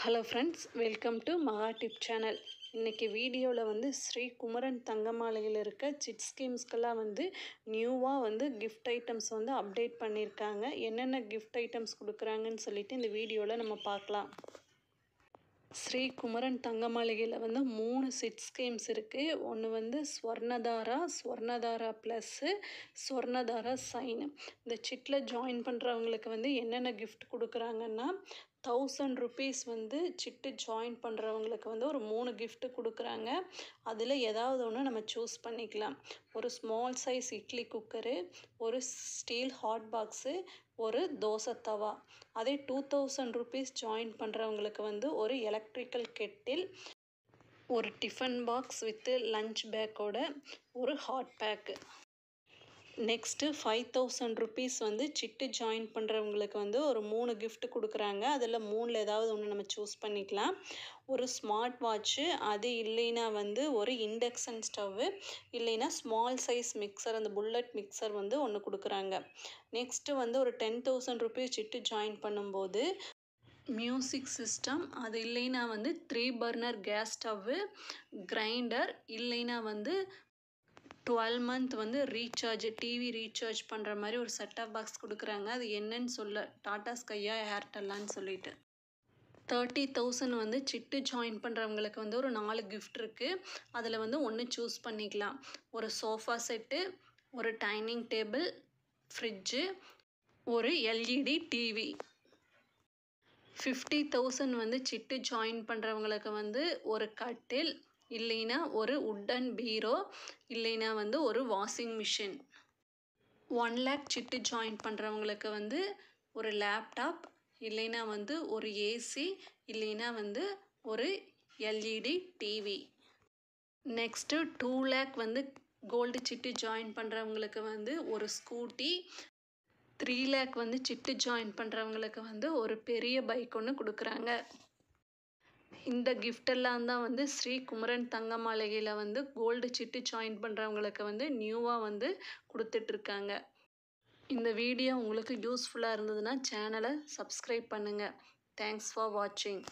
Hello friends, welcome to மகா tip channel. இன்றைக்கி வீடியோவில் வந்து ஸ்ரீ குமரன் தங்கமாலையில் இருக்க சிட் ஸ்கீம்ஸ்க்கெல்லாம் வந்து நியூவாக வந்து கிஃப்ட் ஐட்டம்ஸ் வந்து அப்டேட் பண்ணியிருக்காங்க. என்னென்ன கிஃப்ட் ஐட்டம்ஸ் கொடுக்குறாங்கன்னு சொல்லிட்டு இந்த வீடியோவில் நம்ம பார்க்கலாம். ஸ்ரீ குமரன் தங்கமாளிகையில் வந்து 3 சிட் ஸ்கீம்ஸ் இருக்குது. ஒன்று வந்து ஸ்வர்ணதாரா ப்ளஸ்ஸு, ஸ்வர்ணதாரா சைனு. இந்த சிட்டில் ஜாயின் பண்ணுறவங்களுக்கு வந்து என்னென்ன கிஃப்ட் கொடுக்குறாங்கன்னா, 1000 ருபீஸ் வந்து சிட்டு ஜாயின் பண்ணுறவங்களுக்கு வந்து ஒரு 3 கிஃப்ட்டு கொடுக்குறாங்க. அதில் ஏதாவது ஒன்று நம்ம சூஸ் பண்ணிக்கலாம். ஒரு ஸ்மால் சைஸ் இட்லி குக்கரு, ஒரு ஸ்டீல் ஹாட் பாக்ஸு, ஒரு தோசை தவா. அதே 2000 ருபீஸ் ஜாயின் பண்ணுறவங்களுக்கு வந்து ஒரு எலக்ட்ரிக்கல் கெட்டில், ஒரு டிஃபன் பாக்ஸ் வித்து லஞ்ச் பேக்கோட ஒரு ஹாட் பேக்கு. நெக்ஸ்ட்டு 5000 ருபீஸ் வந்து சிட்டு ஜாயின் பண்ணுறவங்களுக்கு வந்து ஒரு 3 கிஃப்ட் கொடுக்குறாங்க. அதில் 3ல் ஏதாவது ஒன்று நம்ம சூஸ் பண்ணிக்கலாம். ஒரு ஸ்மார்ட் வாட்ச்சு, அது இல்லைன்னா வந்து ஒரு இண்டக்ஷன் ஸ்டவ்வு, இல்லைன்னா ஸ்மால் சைஸ் மிக்சர், அந்த புல்லட் மிக்சர் வந்து ஒன்று கொடுக்குறாங்க. நெக்ஸ்ட்டு வந்து ஒரு 10,000 ருபீஸ் சிட்டு ஜாயின் பண்ணும்போது மியூசிக் சிஸ்டம், அது இல்லைன்னா வந்து 3 பர்னர் கேஸ் ஸ்டவ்வு, கிரைண்டர், இல்லைன்னா வந்து 12 மந்த் வந்து டிவி ரீசார்ஜ் பண்ணுற மாதிரி ஒரு செட்டப் பாக்ஸ் கொடுக்குறாங்க. அது என்னன்னு சொல்ல, டாடா ஸ்கையா ஏர்டெல்லான்னு சொல்லிட்டு. 30,000 வந்து சிட்டு ஜாயின் பண்ணுறவங்களுக்கு வந்து ஒரு 4 கிஃப்ட் இருக்குது. அதில் வந்து ஒன்று சூஸ் பண்ணிக்கலாம். ஒரு சோஃபா செட்டு, ஒரு டைனிங் டேபிள், ஃப்ரிட்ஜு, ஒரு எல்இடி டிவி. 50,000 வந்து சிட்டு ஜாயின் பண்ணுறவங்களுக்கு வந்து ஒரு கட்டில், இல்லைன்னா ஒரு உட்டன் பீரோ, இல்லைன்னா வந்து ஒரு வாஷிங் மிஷின். 1 லேக் சிட்டு ஜாயின் பண்ணுறவங்களுக்கு வந்து ஒரு லேப்டாப், இல்லைன்னா வந்து ஒரு ஏசி, இல்லைன்னா வந்து ஒரு எல்இடி டிவி. நெக்ஸ்ட்டு 2 லேக் வந்து கோல்டு சிட்டு ஜாயின் பண்ணுறவங்களுக்கு வந்து ஒரு ஸ்கூட்டி, 3 லேக் வந்து சிட்டு ஜாயின் பண்ணுறவங்களுக்கு வந்து ஒரு பெரிய பைக் ஒன்று கொடுக்குறாங்க. இந்த கிஃப்டெல்லாம் தான் வந்து ஸ்ரீ குமரன் தங்கமாளிகையில் வந்து கோல்டு சிட்டு ஜாயின் பண்ணுறவங்களுக்கு வந்து நியூவாக வந்து கொடுத்துட்ருக்காங்க. இந்த வீடியோ உங்களுக்கு யூஸ்ஃபுல்லாக இருந்ததுன்னா சேனலை சப்ஸ்கிரைப் பண்ணுங்கள். தேங்க்ஸ் ஃபார் வாட்சிங்.